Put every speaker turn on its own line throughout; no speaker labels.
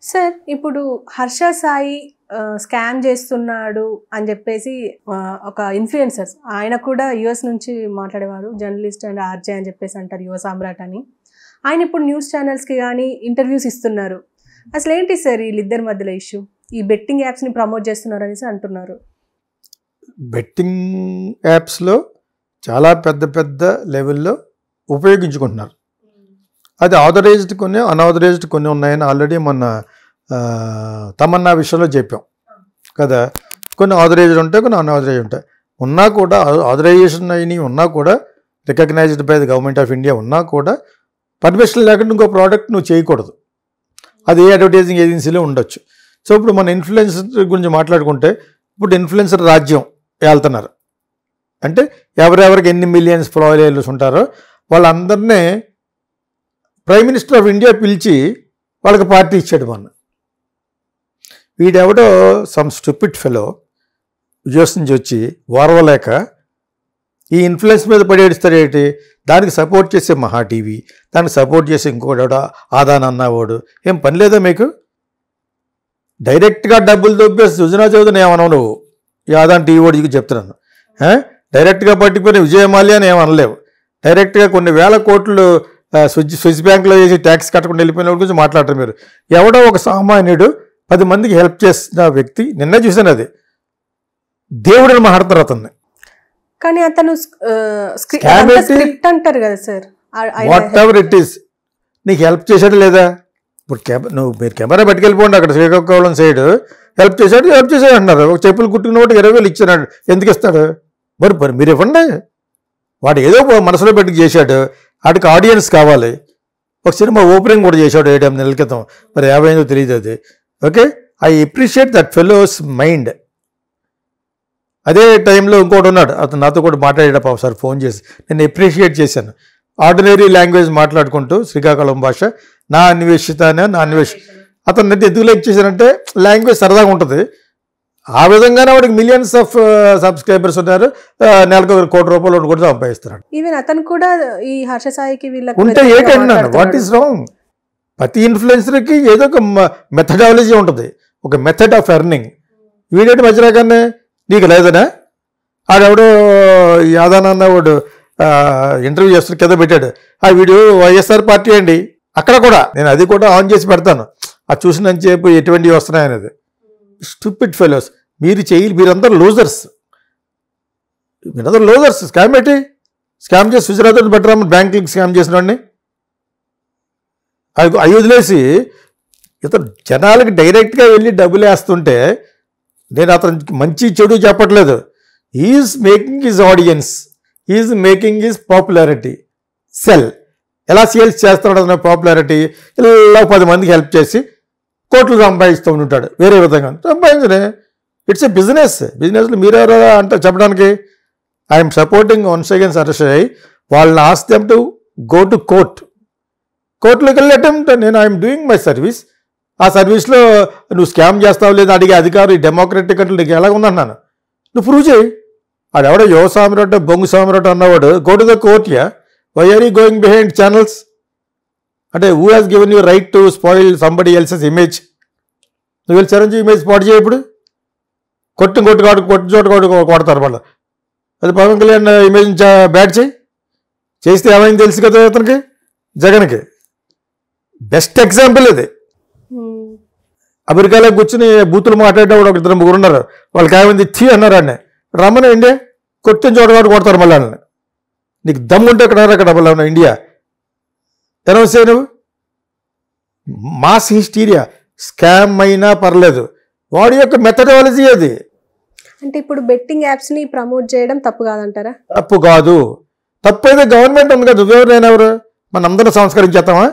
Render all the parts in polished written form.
Sir ఇప్పుడు Harsha Sai scam చేస్తున్నాడు అని చెప్పేసి ఒక ఇన్ఫ్లుయెన్సర్స్ ఆయన కూడా యుఎస్ నుంచి మాట్లాడేవారు, జర్నలిస్ట్ అండ్ ఆర్జే అని చెప్పేసి అంటారు, యువ సామ్రాట్ అని. ఆయన ఇప్పుడు న్యూస్ ఛానల్స్కి కానీ ఇంటర్వ్యూస్ ఇస్తున్నారు. అసలు ఏంటి సార్ వీళ్ళిద్దరి మధ్యలో ఇష్యూ? ఈ బెట్టింగ్ యాప్స్ని ప్రమోట్ చేస్తున్నారు అనేసి అంటున్నారు.
బెట్టింగ్ యాప్స్లో చాలా పెద్ద పెద్ద లెవెల్లో ఉపయోగించుకుంటున్నారు. అది ఆథరైజ్డ్ కొన్ని, అన్ఆథరైజ్డ్ కొన్ని ఉన్నాయని ఆల్రెడీ మొన్న తమన్నా విషయంలో చెప్పాం కదా. కొన్ని ఆథరైజ్డ్ ఉంటాయి, కొన్ని అన్ఆథరైజ్డ్ ఉంటాయి. ఉన్నా కూడా ఆథరైజేషన్ అయినవి ఉన్నా కూడా, recognised by the government of India ఉన్నా కూడా పర్మిషన్ లేకుండా ఇంకో ప్రోడక్ట్ నువ్వు చేయకూడదు. అది ఏ అడ్వర్టైజింగ్ ఏజెన్సీలో ఉండొచ్చు. సో ఇప్పుడు మన ఇన్ఫ్లుయెన్సర్ గురించి మాట్లాడుకుంటే, ఇప్పుడు ఇన్ఫ్లుయెన్సర్ రాజ్యం వెళ్తున్నారు అంటే ఎవరెవరికి ఎన్ని మిలియన్స్ ఫాలోవర్స్ ఉంటారో వాళ్ళందరినీ ప్రైమ్ మినిస్టర్ ఆఫ్ ఇండియా పిలిచి వాళ్ళకి పార్టీ ఇచ్చాడు. మొన్న వీడెవడో సమ్ స్టూపిడ్ ఫెలో యుఎస్ నుంచి వచ్చి ఓర్వలేక ఈ ఇన్ఫ్లుయెన్స్ మీద పడేస్తాడు ఏంటి? దానికి సపోర్ట్ చేసే మహా టీవీ, దానికి సపోర్ట్ చేసే ఇంకోటి ఆదాన్ అన్నవాడు, ఏం పని లేదా మీకు? డైరెక్ట్గా డబ్బులు దొబ్బేసి సుజనా చౌదరిని ఏమన్నావు నువ్వు? ఈ ఆదాన్ టీవీ వాడికి చెప్తున్నాను. డైరెక్ట్గా పట్టుకుని విజయమాల్య అని ఏమనలేవు. డైరెక్ట్గా కొన్ని వేల కోట్లు స్విస్ బ్యాంక్లో చేసి ట్యాక్స్ కట్టకుండా వెళ్ళిపోయిన వాడి గురించి మాట్లాడరు మీరు. ఎవడో ఒక సామాన్యుడు 10 మందికి హెల్ప్ చేసిన వ్యక్తి, నిన్నే చూసాను, అది దేవుడిని మాట్లాడతారు అతన్ని.
కానీ అతను స్క్రిప్ట్ అంటారు కదా sir,
what ever it is, నీకు హెల్ప్ చేశాడు లేదా? ఇప్పుడు మీరు కెమెరా పట్టుకెళ్ళిపోండి, అక్కడ శ్రీకాకుళం సైడ్ హెల్ప్ చేశాడు అంటున్నారు. ఒక చెప్పులు కుట్టుకున్న వాటికి 20,000 ఇచ్చినాడు, ఎందుకు ఇస్తాడు? మరి మీరు ఇవ్వండి. వాడు ఏదో మనసులో పెట్టుకు చేశాడు, వాటికి ఆడియన్స్ కావాలి. ఒక సినిమా ఓపెనింగ్ కూడా చేశాడు 7-8 నెలల క్రితం, మరి 50 తెలియదు అది. Okay, I appreciate that fellows mind. అదే టైంలో ఇంకోటి ఉన్నాడు, అతను నాతో కూడా మాట్లాడేటప్పుడు ఒకసారి ఫోన్ చేసి నేను అప్రిషియేట్ చేశాను. ఆర్డినరీ లాంగ్వేజ్ మాట్లాడుకుంటూ శ్రీకాకుళం భాష, నా అన్వేషిత అతను ఎందుకు లైక్ చేశానంటే లాంగ్వేజ్ సరదాగా ఉంటుంది. ఆ విధంగానే వాడికి మిలియన్స్ ఆఫ్ సబ్స్క్రైబర్స్ ఉన్నారు, నెలకు ₹1 కోటి కూడా సంపాదిస్తున్నాడు.
ఈవెన్ అతను కూడా ఈ హర్ష సాయికి
ఉంటే ఏంటన్నాను, వాట్ ఈస్ రాంగ్? ప్రతి ఇన్ఫ్లుయెన్సర్కి ఏదో ఒక మెథడాలజీ ఉంటుంది, ఒక మెథడ్ ఆఫ్ ఎర్నింగ్. వీడియో మధ్యరాగానే నీకు లేదనా? ఆడెవడో యాదన్న వాడు ఇంటర్వ్యూ చేస్తున్న కింద పెట్టాడు, ఆ వీడియో వైఎస్ఆర్ పార్టీ అండి. అక్కడ కూడా నేను అది కూడా ఆన్ చేసి పెడతాను, అది చూసినంత చెప్పు ఎటువంటివి వస్తున్నాయనేది. స్టూపిడ్ ఫెలోస్, మీరందరూ లూజర్స్. స్కామ్ పెట్టి స్కామ్ చేసి సుజరాతో బెటర్ బ్యాంకింగ్ స్కామ్ చేసిన వాడిని అవి వదిలేసి ఇతను జనాలకి డైరెక్ట్గా వెళ్ళి డబ్బులు వేస్తుంటే, నేను అతనికి మంచి చెడు చెప్పట్లేదు. Is making his audience, is making his popularity cell. ఎలా సేల్స్ చేస్తాడు అతను పాపులారిటీ? ఇలా 10 మందికి హెల్ప్ చేసి కోట్లు సంపాదిస్తూ ఉంటాడు. వేరే విధంగా సంపాదించనే, ఇట్స్ ఎ బిజినెస్లో మీరెవరో అంటే చెప్పడానికి. I'm supporting once again Saraswati. వాళ్ళని ask them to go to కోర్టులోకి వెళ్ళి అటెంప్ట్. నేను ఐఎమ్ డూయింగ్ మై సర్వీస్. ఆ సర్వీస్లో నువ్వు స్కామ్ చేస్తావు లేదా అడిగే అధికారం ఈ డెమోక్రటిక్ అంటే నీకు ఎలాగ ఉందన్నాను. నువ్వు ప్రూవ్ చేయి. ఆడెవడో యువ సామ్రాట్ బొంగు సామ్రాట్ అన్నవాడు go to the court. Why are you going behind channels? అంటే who has given you right to spoil somebody else's image? నువ్వు వెళ్ళి చిరంజీవి ఇమేజ్ స్పాట్ చేయి. ఇప్పుడు కొట్టిన చోట కొడతారు వాళ్ళు. అది పవన్ కళ్యాణ్ ఇమేజ్ బ్యాడ్ చేస్తే ఏమైంది తెలుసు కదా అతనికి, జగన్కి. బెస్ట్ ఎగ్జాంపుల్ ఇది. అమెరికాలో కూర్చుని బూతులు మాట్లాడేటప్పుడు ఒక 2-3 ఉన్నారు, వాళ్ళకి ఏమైంది థీ అన్నారు. అన్నీ రమ్మని ఇండియా కొట్టిన చోట కొడతారు మళ్ళీ. నీకు దమ్ముంటే అక్కడ మళ్ళీ ఇండియా అనౌన్స్ అయ్యి నువ్వు మాస్ హిస్టీరియా. స్కామ్ అయినా పర్లేదు, వాడి యొక్క మెథడాలజీ అది.
అంటే ఇప్పుడు బెట్టింగ్ యాప్స్ ని ప్రమోట్ చేయడం తప్పు కాదంటారా?
తప్పు కాదు. తప్పు అయితే గవర్నమెంట్ ఉంది కదా, నువ్వెవరు నేనెవరు? మన అందరూ సంస్కరించేస్తామా?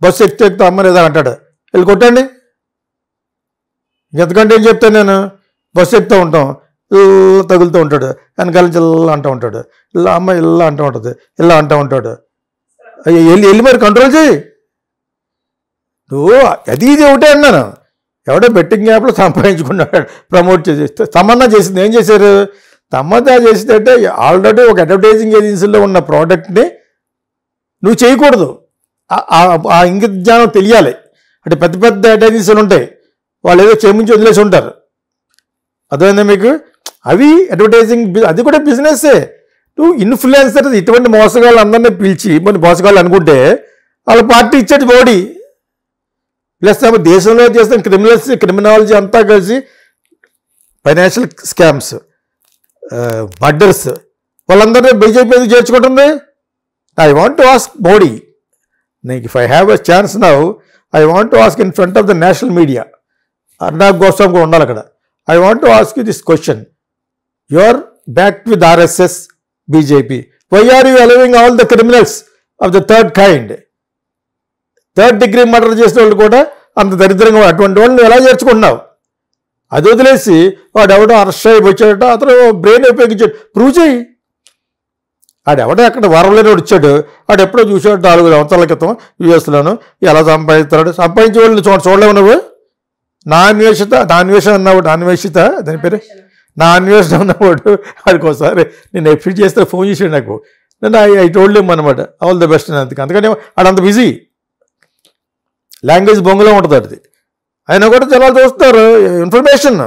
బస్సు ఎక్కుతా అమ్మ లేదా అంటాడు, వెళ్ళి కొట్టండి. ఎంతకంటే ఏం చెప్తాను నేను? బస్సు ఎక్కుతూ ఉంటాం, తగులుతూ ఉంటాడు, వెనకాల నుంచి ఇలా అంటూ ఉంటాడు, ఇలా అమ్మ ఇలా అంటూ ఉంటుంది, ఇలా అంటూ ఉంటాడు. వెళ్ళి మరి కంట్రోల్ చేయి నువ్వు. అది ఇది ఒకటే అన్నాను. ఎవడో బెట్టింగ్ యాప్లో సంపాదించుకున్నాడు, ప్రమోట్ చేసి. తమన్నా చేసింది ఏం చేశారు? తమన్నా చేసిందంటే ఆల్రెడీ ఒక అడ్వర్టైజింగ్ ఏజెన్సీలో ఉన్న ప్రోడక్ట్ని నువ్వు చేయకూడదు. ఆ ఇంగిత జ్ఞానం తెలియాలి. అంటే పెద్ద పెద్ద అడ్వర్టైజర్లు ఉంటాయి, వాళ్ళు ఏదో చేయించి వదిలేసి ఉంటారు. అర్థమైందా మీకు? అవి అడ్వర్టైజింగ్, అది కూడా బిజినెస్సే. నువ్వు ఇన్ఫ్లుయెన్సర్ ఇటువంటి మోసగాళ్ళు అందరినీ పిలిచి కొన్ని మోసగాళ్ళు అనుకుంటే వాళ్ళ పార్టీ ఇచ్చేది మోడీ ప్లస్ దేశంలో చేసిన క్రిమినాలజీ అంతా కలిసి ఫైనాన్షియల్ స్కామ్స్, మర్డర్స్, వాళ్ళందరినీ బీజేపీ ఎందుకు చేర్చుకుంటుంది? I want to ask Modi, నీకు if I have a chance now I want to ask in front of the national media, Arnab Goswami కూడా ఉండాలి అక్కడ. I want to ask you this question, you are backed with RSS, BJP, why are you allowing all the criminals of the third kind? Third degree murder చేసిన వాళ్ళు కూడా అంత దరిద్రంగా అటువంటి వాళ్ళని ఎలా చేర్చుకుంటున్నావు? అది వదిలేసి వాడు ఎవడో అరెస్ట్ అయ్యి వచ్చాడట, అతను బ్రెయిన్ ఉపయోగించాడు, ప్రూవ్ చేయి. ఆడెవడో అక్కడ వరంలోనే వచ్చాడు, ఆడు ఎప్పుడో చూసాడు 4 సంవత్సరాల క్రితం యూఎస్లోను, ఎలా సంపాదిస్తున్నాడు, సంపాదించే వాళ్ళు చూడలేవు నువ్వు. నా అన్వేషణ అన్నవాడు, అన్వేషిత దాని పేరు, నా అన్వేషణ ఉన్నవాడు ఆడికోసారి నేను ఎఫిట్ చేస్తే ఫోన్ చేసాడు నాకు, నేను ఐ టోల్డ్ హిమ్ అనమాట ఆల్ ద బెస్ట్ అని. అందుకని ఆడంత బిజీ, లాంగ్వేజ్ బొంగులో ఉంటుంది అది. ఆయన కూడా చాలా చూస్తారు information.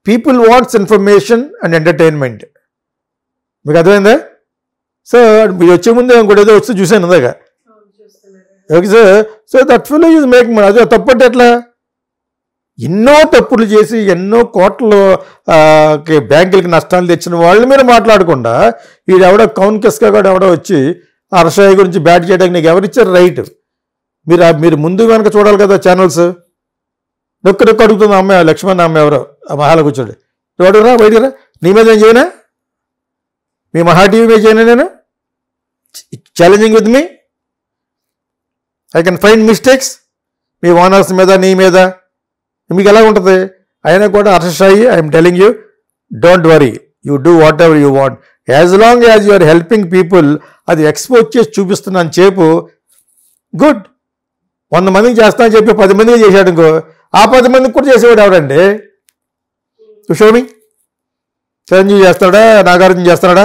People wants information and entertainment. మీకు అర్థమైందా? సో మీరు వచ్చే ముందే ఇంకోటి ఏదో వస్తే చూశాను ఇందాక. Okay sir, so that fill is making money. అదే తప్పంటే ఎట్లా? ఎన్నో తప్పులు చేసి ఎన్నో కోట్ల బ్యాంకులకి నష్టాలు తెచ్చిన వాళ్ళు మీరు మాట్లాడకుండా వీడెవడో కౌన్కెస్గా కూడా ఎవడో వచ్చి హర్షయ్య గురించి బ్యాట్ చేయడానికి నీకు ఎవరిచ్చారు రైట్? మీరు ముందు కనుక చూడాలి కదా ఛానల్స్. నొక్కు అడుగుతుంది అమ్మాయి, లక్ష్మణ్ అమ్మాయి ఎవరో ఆ మహాల కూర్చోడు, చూడరా బయటరా, నీ మీద ఏం చేయనా, మీ మహా టీవీ మీద చేయనా, నేను challenging with me, I can find mistakes మీ ఓనర్స్ మీద, నీ మీద, మీకు ఎలా ఉంటుంది? అయినా కూడా Harsha Sai, I'm telling you, don't worry, you do whatever you want, as long as you are helping people. అది ఎక్స్పోజ్ చేసి చూపిస్తున్నాను చేపు, గుడ్. 100 మందికి చేస్తా అని చెప్పి 10 మందికి చేశాడు ఇంకో, ఆ 10 మందికి కూడా చేసేవాడు ఎవడండి? షోమి చిరంజీవి చేస్తాడా, నాగార్జున చేస్తాడా?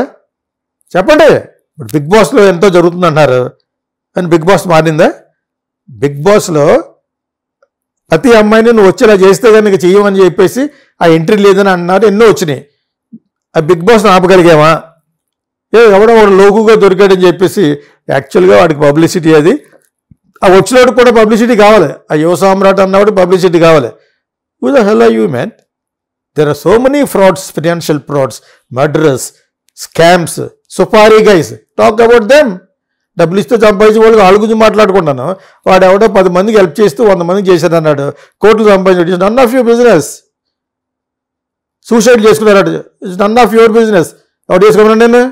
చెప్పండి. ఇప్పుడు బిగ్ బాస్లో ఎంతో జరుగుతుంది అంటున్నారు, అని బిగ్ బాస్ మారిందా? బిగ్ బాస్లో ప్రతి అమ్మాయిని నువ్వు వచ్చేలా చేస్తే కనుక చెయ్యమని చెప్పేసి ఆ ఎంట్రీ లేదని అన్నారు, ఎన్నో వచ్చినాయి. ఆ బిగ్ బాస్ని ఆపగలిగామా? ఎవడో వాడు లోకుగా దొరికాడని చెప్పేసి యాక్చువల్గా వాడికి పబ్లిసిటీ, అది ఆ వచ్చినోడు కూడా పబ్లిసిటీ కావాలి. ఆ యువ సామ్రాట్ అన్నవాడు పబ్లిసిటీ కావాలి. Who the hell are you man? There are so many frauds, financial frauds, murderers, scams, supari guys, talk about them. డబ్బులు ఇస్తే సంపాదించి వాళ్ళకి వాళ్ళ గురించి మాట్లాడుకుంటాను. వాడు ఎవడో 10 మందికి హెల్ప్ చేస్తూ 100 మందికి చేశాడు అన్నాడు, కోట్లు సంపాదించాడు. None of your business. Suicide చేసుకున్నాడు, it's none of your business. ఎవరు చేసుకోమన్నాను నేను?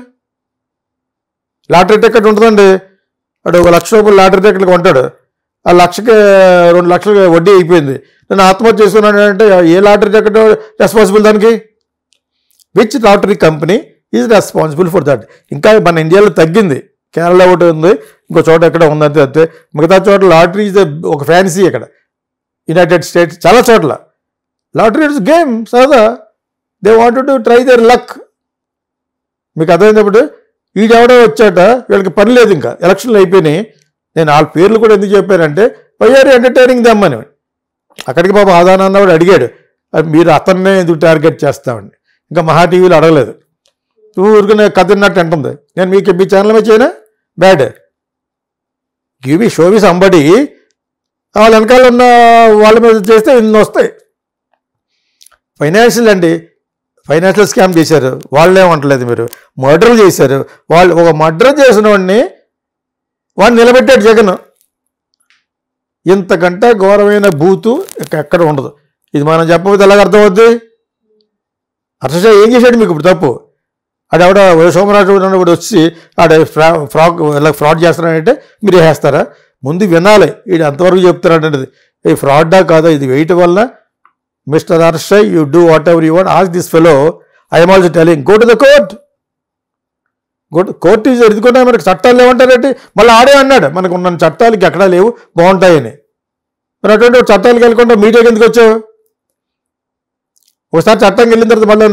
లాటరీ టికెట్ ఉంటుందండి, వాడు 1 లక్ష రూపాయలు లాటరీ టికెట్లు కొంటాడు, ఆ 2 లక్షలు వడ్డీ అయిపోయింది, నేను ఆత్మహత్య చేసుకున్నాను అంటే ఏ లాటరీ టికెట్ రెస్పాన్సిబుల్ దానికి? Which lottery company is responsible for that? ఇంకా మన ఇండియాలో తగ్గింది, కేరళ ఒకటి ఉంది, ఇంకో చోట ఎక్కడ ఉందంతే. అంతే, మిగతా చోట్ల లాటరీ ఈజ్ ఒక ఫ్యాన్సీ. ఇక్కడ యునైటెడ్ స్టేట్స్ చాలా చోట్ల లాటరీ ఇట్స్ గేమ్, సరదా. They wanted to try there luck. మీకు అర్థమైనప్పుడు వీడెవడో వచ్చాట, వీళ్ళకి పని లేదు, ఇంకా ఎలక్షన్లు అయిపోయినాయి. నేను వాళ్ళ పేర్లు కూడా ఎందుకు చెప్పానంటే వై ఆర్ ఎంటర్టైనింగ్ దెమ్ అని. అక్కడికి పాపం ఆదాన అన్నవాడు అడిగాడు, మీరు అతన్నే ఎందుకు టార్గెట్ చేస్తామండి? ఇంకా మహా టీవీలో అడగలేదు, ఊరికనే కథ విన్నట్టు అంటుంది. నేను మీకు మీ ఛానల్ మీద చేయనా? Bad. Give me show me somebody, వాళ్ళ వెనకాల ఉన్న వాళ్ళ మీద చేస్తే ఇన్ని వస్తాయి. ఫైనాన్షియల్ అండి, ఫైనాన్షియల్ స్కామ్ చేశారు, వాళ్ళేమంటలేదు. మీరు మర్డర్లు చేశారు, వాళ్ళు ఒక మర్డర్ చేసిన వాడిని నిలబెట్టాడు జగన్. ఇంతకంటే ఘోరమైన బూతు ఎక్కడ ఉండదు. ఇది మనం చెప్పకపోతే ఎలాగ అర్థమవుద్ది? హర్ష ఏం చేశాడు మీకు ఇప్పుడు తప్పు? ఆడెవడ సోమరాజు కూడా వచ్చి ఆడ ఫ్రాడ్ చేస్తున్నాడంటే మీరు వేస్తారా? ముందు వినాలి, వీడు అంతవరకు చెప్తారంటే ఈ ఫ్రాడ్డా కాదా ఇది వేయటం వల్ల. Mister Harsha, you do whatever you want, ask this fellow, I'm also telling, go to the court. Court is ఎదుర్కొన్నా, మనకు చట్టాలు లేవంటారేంటి? మళ్ళీ ఆడే అన్నాడు మనకు ఉన్న చట్టాలకి ఎక్కడా లేవు, బాగుంటాయని. మరి అటువంటి చట్టాలకు వెళ్ళకుండా మీడియాకి ఎందుకు వచ్చావు? ఒకసారి చట్టంకి వెళ్ళిన తర్వాత మళ్ళీ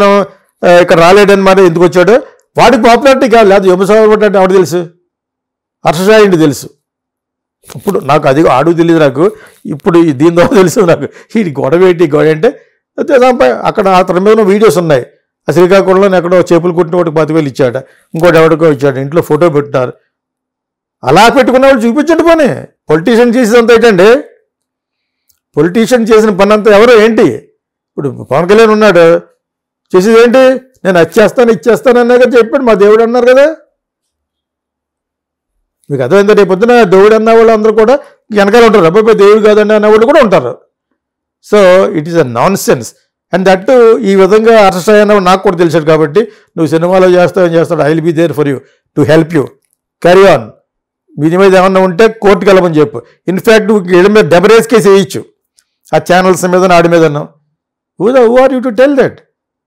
ఇక్కడ రాలేడని మరి ఎందుకు వచ్చాడు? వాడికి పాపులారిటీ కాదు, లేదు యువసాగర్ అంటే ఎవడు తెలుసు? హర్షసాయి తెలుసు. ఇప్పుడు నాకు అది ఆడు తెలియదు నాకు, ఇప్పుడు దీని ద్వారా తెలుసు నాకు. ఈ గొడవ అంటే అక్కడ అతని మీద వీడియోస్ ఉన్నాయి. ఆ శ్రీకాకుళంలో ఎక్కడో చేపలు కుట్టిన వాడికి 10,000 ఇచ్చాట, ఇంకోటి ఎవరికో ఇచ్చాడు, ఇంట్లో ఫోటో పెట్టినారు. అలా పెట్టుకున్న వాళ్ళు చూపించండి పని. పొలిటీషియన్ చేసేదంతా ఏంటండి? పొలిటీషియన్ చేసిన పని అంతా ఎవరో ఏంటి? ఇప్పుడు పవన్ కళ్యాణ్ ఉన్నాడు, చేసేది ఏంటి? నేను అది ఇచ్చేస్తాను అన్నా కదా చెప్పాడు. మా దేవుడు అన్నారు కదా. మీకు అర్థమైందా? రేపు పొద్దున దేవుడు అన్న వాళ్ళు అందరూ కూడా వెనకాల ఉంటారు. అబ్బాయి దేవుడు కాదండి అన్న వాళ్ళు కూడా ఉంటారు. So it is a non sense. And that ఈ విధంగా అరెస్ట్ అయ్యానో నాకు కూడా తెలిసాడు. కాబట్టి నువ్వు సినిమాలో చేస్తాడు, I will be there for you to help you, carry on. మీ మీద ఏమన్నా ఉంటే కోర్టుకు వెళ్ళమని చెప్పు. ఇన్ఫ్యాక్ట్ వీళ్ళ మీద డెబరేజ్ కేసు వేయచ్చు, ఆ ఛానల్స్ మీద ఆడి మీద. Who are you to tell that?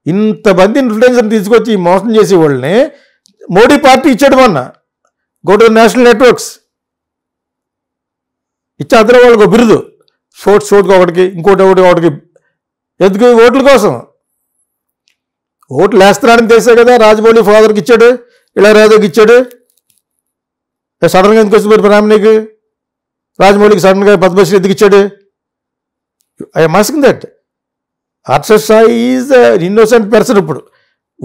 ఇంతమంది ఇన్ఫ్లుయెన్సర్ తీసుకొచ్చి మోసం చేసే వాళ్ళని మోడీ పార్టీ ఇచ్చాడు మొన్న. గో టు నేషనల్ నెట్వర్క్స్ ఇచ్చే అందరూ వాళ్ళకి ఒక బిరుదు, షోట్కి ఒకటికి, ఇంకోటి ఒకటికి. ఎందుకు? ఓట్ల కోసం. ఓట్లు వేస్తున్నాడని తెలిసే కదా రాజమౌళి ఫాదర్కి ఇచ్చాడు, ఇలా రాజుకి ఇచ్చాడు. సడన్గా ఎందుకు వచ్చింది బ్రాహ్మణికి, రాజమౌళికి సడన్గా పద్మశ్రీ ఎందుకు ఇచ్చాడు? I'm asking that. Harsha Sai is innocent person. ఇప్పుడు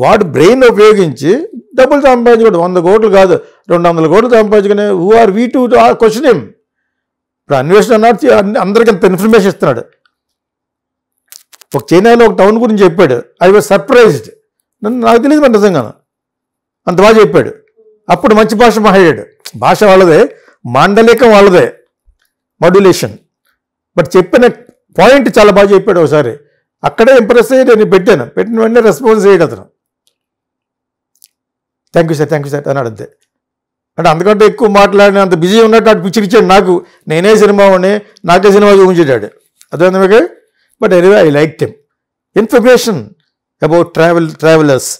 వాడు బ్రెయిన్ ఉపయోగించి డబ్బులు సంపాదించుకోడు. 100 కోట్లు కాదు, 200 కోట్లు సంపాదించుకునే who are we to question him? ఇప్పుడు అన్వేషణ అన్నాడు, అందరికీ అంత ఇన్ఫర్మేషన్ ఇస్తున్నాడు. ఒక చైనాలో ఒక టౌన్ గురించి చెప్పాడు. I was surprised. నాకు తెలియదు మన నిజంగా, అంత బాగా చెప్పాడు. అప్పుడు మంచి భాష మాట్లాడాడు. భాష వాళ్ళదే, మాండలికం వాళ్ళదే, మాడ్యులేషన్. బట్ చెప్పిన పాయింట్ చాలా బాగా చెప్పాడు. ఒకసారి అక్కడే ఇంప్రెస్ అయ్యి నేను పెట్టిన వెంటనే రెస్పాన్స్ చేయడు అతను. థ్యాంక్ యూ సార్ అన్నాడు అంతే. అంటే అంతకంటే ఎక్కువ మాట్లాడిన అంత బిజీ ఉన్నట్టు అటు పిక్చర్ ఇచ్చాడు నాకు. నేనే సినిమా వాడిని, నాకే సినిమా చూపించాడు. అదే మీకు. But anyway I like him. Information about travellers,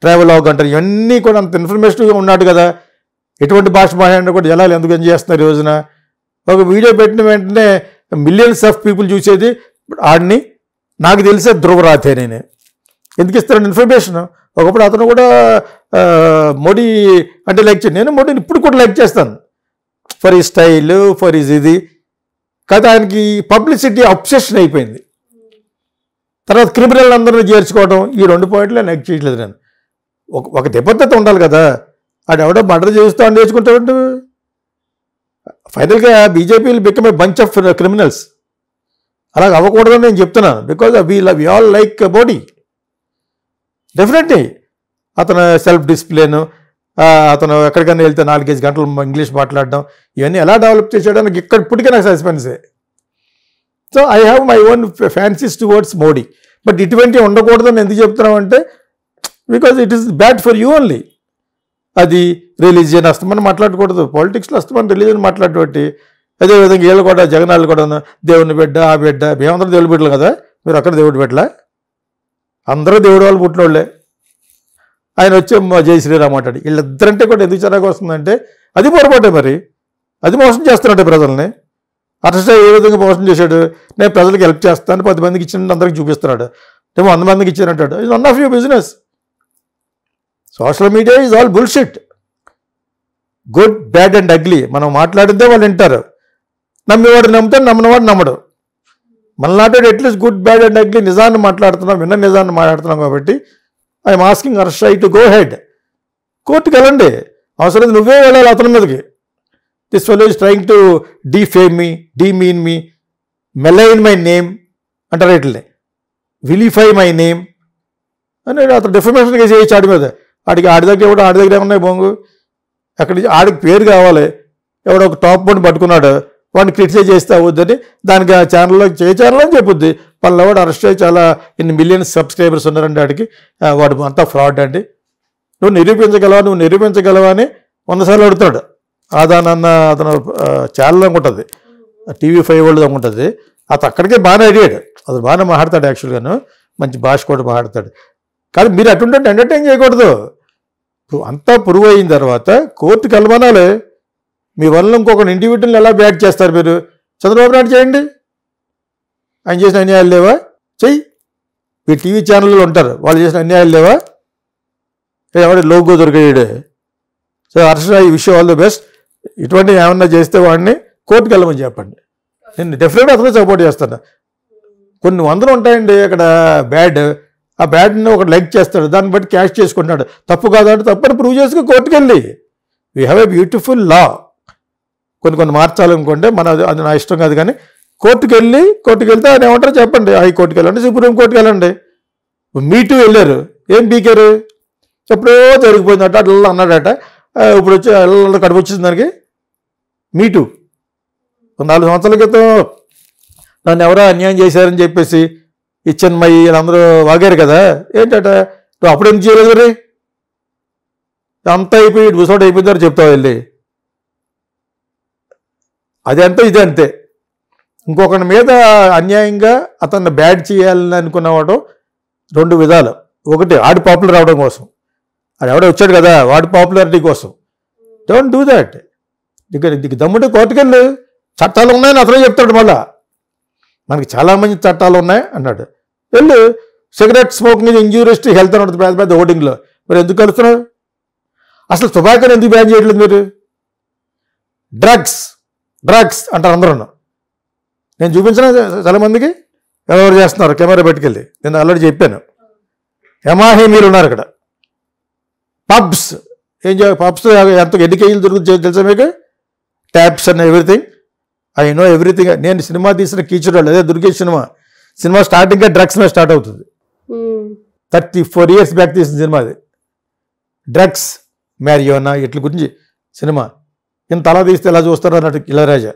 travelogue అంటారు, ఇవన్నీ కూడా అంత ఇన్ఫర్మేటివ్గా ఉన్నాడు కదా. ఎటువంటి భాష మాట్లాడినా కూడా జనాలు ఎందుకు ఎంజాయ్ చేస్తున్నారు ఈ రోజున. ఒక వీడియో పెట్టిన వెంటనే మిలియన్స్ ఆఫ్ పీపుల్ చూసేది ఆడిని. నాకు తెలిసే ధ్రువరాతే నేను ఎందుకు ఇస్తాను ఇన్ఫర్మేషన్. ఒకప్పుడు అతను కూడా మోడీ అంటే లైక్ చేయండి. నేను మోడీని ఇప్పుడు కూడా లైక్ చేస్తాను ఫర్ ఈ స్టైల్, ఫర్ ఈజ్ ఇది. కాదు, ఆయనకి పబ్లిసిటీ అబ్సెషన్ అయిపోయింది. తర్వాత క్రిమినల్ అందరినీ చేర్చుకోవడం, ఈ 2 పాయింట్లు లైక్ చేయట్లేదు నేను. ఒక నిబద్ధత ఉండాలి కదా. ఆడెవడో మర్డర్ చేస్తూ అని నేర్చుకుంటాడు. ఫైనల్గా BJP become a bunch of criminals. అలాగ అవ్వకూడదని నేను చెప్తున్నాను. Because we all like Modi. Definitely అతను సెల్ఫ్ డిసిప్లిన్, అతను ఎక్కడికైనా వెళ్తే 4-5 గంటలు ఇంగ్లీష్ మాట్లాడడం, ఇవన్నీ ఎలా డెవలప్ చేశాడని ఇప్పటికే నాకు సస్పెన్సే. So I have my own fancies towards Modi. But ఇటువంటివి ఉండకూడదని ఎందుకు చెప్తున్నామంటే because it is bad for you only. అది రిలీజియన్ అస్తమని మాట్లాడకూడదు, పాలిటిక్స్లో అస్తమని రిలీజియన్ మాట్లాడబట్టి. అదేవిధంగా వీళ్ళు కూడా జగనాళ్ళు కూడా దేవుని బిడ్డ, ఆ బిడ్డ, మేమందరూ దేవుడి బిడ్డలు కదా. మీరు అక్కడ దేవుడి బిడ్డలా? అందరూ దేవుడి వాళ్ళు పుట్టినోళ్ళే. ఆయన వచ్చి జై శ్రీరామ్ అంటాడు. వీళ్ళిద్దరంటే కూడా ఎందుకు చిరాకు వస్తుందంటే అది పొరపాటే. మరి అది మోసం చేస్తున్నట్టే ప్రజల్ని. అరెస్ట్ ఏ విధంగా మోసం చేశాడు? నేను ప్రజలకు హెల్ప్ చేస్తాను, 10 మందికి ఇచ్చిన అందరికి చూపిస్తున్నాడు. ఏమో 100 మందికి ఇచ్చానంటాడు. ఇది one of your business. Social media is all bullshit. Good, bad and ugly. మనం మాట్లాడితే వాళ్ళు వింటారు. నమ్మేవాడు నమ్ముతాడు, నమ్మనవాడు నమ్మడు. మనలాంటి at least good, bad and ugly నిజాన్ని మాట్లాడుతున్నాం, విన్న నిజాన్ని మాట్లాడుతున్నాం. కాబట్టి I'm asking Harsha to go head. కోర్టుకు వెళ్ళండి. అవసరం నువ్వే వెళ్ళాలి అతని మీదకి. This fellow is trying to defame me, demean me, మెలైన్ my name అంటారు. ఇట్లనే విలిఫై మై నేమ్ అని అతను డిఫర్మేషన్ కేసు చేయొచ్చు ఆడి మీద. ఆడి దగ్గర కూడా ఆడి దగ్గర ఏమన్నాయి బొంగు. అక్కడి ఆడికి పేరు కావాలి. ఎవడో ఒక టాప్ బోర్డు పట్టుకున్నాడు, వాడిని క్రిటిసైజ్ చేస్తే అవద్దని దానికి ఆ ఛానల్లో ఛానల్ అని చెప్పుద్ది. పల్లవాడు అరెస్ట్ అయ్యి చాలా ఇన్ని మిలియన్స్ సబ్స్క్రైబర్స్ ఉన్నారండి వాడికి, వాడు అంతా ఫ్రాడ్ అండి. నువ్వు నిరూపించగలవా అని 100 సార్లు అడుగుతాడు. ఆదానన్న అతను ఛానల్ అనుకుంటుంది, TV5 వాళ్ళు అనుకుంటుంది. అతను అక్కడికే బాగానే అడిగాడు. అతను బాగానే మాట్లాడతాడు, యాక్చువల్గాను మంచి భాష కూడా మాట్లాడతాడు. కానీ మీరు అటుంటే ఎంటర్టైన్ చేయకూడదు. అంతా ప్రూవ్ అయిన తర్వాత కోర్టుకి వెళ్ళమనాలి. మీ వల్ల ఇంకొక ఇండివిజువల్ని ఎలా బ్యాక్ చేస్తారు మీరు? చంద్రబాబు నాయుడు చేయండి. ఆయన చేసిన అన్యాయాలు లేవా? చెయ్యి. మీ టీవీ ఛానల్లో ఉంటారు, వాళ్ళు చేసిన అన్యాయాలు లేవా? ఎవరి లోగో దొరికాడు. సో హర్ష, ఈ విషయం ఆల్ ది బెస్ట్. ఇటువంటి ఏమన్నా చేస్తే వాడిని కోర్టుకు వెళ్ళమని చెప్పండి. నేను డెఫినెట్గా అతను సపోర్ట్ చేస్తాను. కొన్ని వందలు ఉంటాయండి అక్కడ బ్యాడ్, ఆ బ్యాడ్ని ఒకటి లైక్ చేస్తాడు, దాన్ని బట్టి క్యాష్ చేసుకుంటున్నాడు. తప్పు కాదంటే తప్పని ప్రూవ్ చేసుకుని కోర్టుకు వెళ్ళి. వీ హ్యావ్ ఎ బ్యూటిఫుల్ లా. కొన్ని మార్చాలనుకుంటే అది నా ఇష్టం కాదు, కానీ కోర్టుకు వెళ్తే ఆయన ఏమంటారో చెప్పండి. హైకోర్టుకి వెళ్ళండి, సుప్రీం కోర్టుకి వెళ్ళండి. మీటూ వెళ్ళారు, ఏం పీకారు? ఎప్పుడో జరిగిపోయిందట, అట్లా అన్నాడట. ఇప్పుడు వచ్చి కడుపు వచ్చింది దానికి. మీటూ 4 సంవత్సరాల క్రితం నన్ను ఎవరో అన్యాయం చేశారని చెప్పేసి ఇచ్చన్మయ్యి వీళ్ళందరూ వాగారు కదా, ఏంటట నువ్వు అప్పుడు ఎందుకు చేయలేదు? మరి అంతా అయిపోయి బుసౌట్ అయిపోయిందని చెప్తావు వెళ్ళి. అది అంతే, ఇది అంతే. ఇంకొకరి మీద అన్యాయంగా అతన్ని బ్యాడ్ చేయాలని అనుకున్నవాడు 2 విధాలు. ఒకటి ఆడి పాపులర్ అవడం కోసం, అది ఎవడో వచ్చాడు కదా వాడి పాపులారిటీ కోసం. Don't do that. నీకు దమ్ముంటే కోర్టుకెళ్ళు, చట్టాలు ఉన్నాయని అతనే చెప్తాడు. మళ్ళా మనకి చాలామంది చట్టాలు ఉన్నాయి అన్నాడు. వెళ్ళు. సిగరెట్ స్మోకింగ్ ఇది ఇంజూరియస్ టు హెల్త్ అని ఉంటుంది పెద్ద పెద్ద ఓటింగ్లో. మరి ఎందుకు కలుస్తున్నావు? అసలు టొబాకోని ఎందుకు బ్యాన్ చేయట్లేదు మీరు? డ్రగ్స్ అంటారు అందరూ. నేను చూపించిన చాలామందికి ఎవరు చేస్తున్నారు కెమెరా పెట్టుకెళ్ళి. నేను ఆల్రెడీ చెప్పాను. ఎమాహేమీలు ఉన్నారు ఇక్కడ. పబ్స్ పబ్స్ ఎంత ఎన్ని కేజీలు దొరుకుతుంది తెలుసా మీకు? Taps and everything. I know everything. నేను సినిమా తీసిన కీచురాళ్ళు, అదే దుర్గేష్ సినిమా స్టార్టింగ్గా డ్రగ్స్ మీద స్టార్ట్ అవుతుంది. 34 years బ్యాక్ తీసిన సినిమా అది. డ్రగ్స్, మ్యారియోనా ఇట్ల గురించి సినిమా. ఇంత అలా తీస్తే ఎలా చూస్తారు అన్నట్టు ఇళయరాజా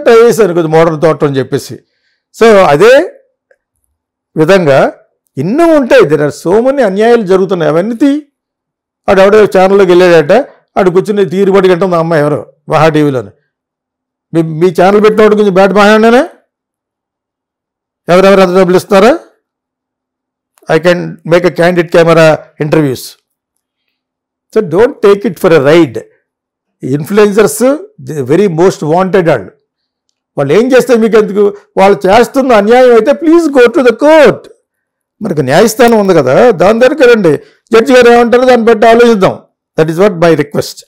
వేసాను కొద్ది మోడల్ తోటం అని చెప్పేసి. సో అదే విధంగా ఎన్నో ఉంటాయి. దేర్ ఆర్ సో మెనీ అన్యాయాలు జరుగుతున్నాయి. అవన్నీ ఆడెవడో ఛానల్లోకి వెళ్ళాడట, ఆడు కూర్చుని తీరుబడి గంటుంది అమ్మాయి ఎవరో మహా టీవీలోనే. మీ ఛానల్ పెట్టినవాడు కొంచెం బ్యాట్ బాగానే ఎవరెవరు అంత డబ్బులు ఇస్తారా? I can make a candid camera interviews. So don't take it for a ride. Influencers, the very most wanted వాళ్ళు ఏం చేస్తే మీకు ఎందుకు? వాళ్ళు చేస్తున్న అన్యాయం అయితే please go to the court. మనకు న్యాయస్థానం ఉంది కదా, దాని దగ్గరికి రండి. జడ్జి గారు ఏమంటారో దాన్ని బట్టి ఆలోచిద్దాం. That is what my request.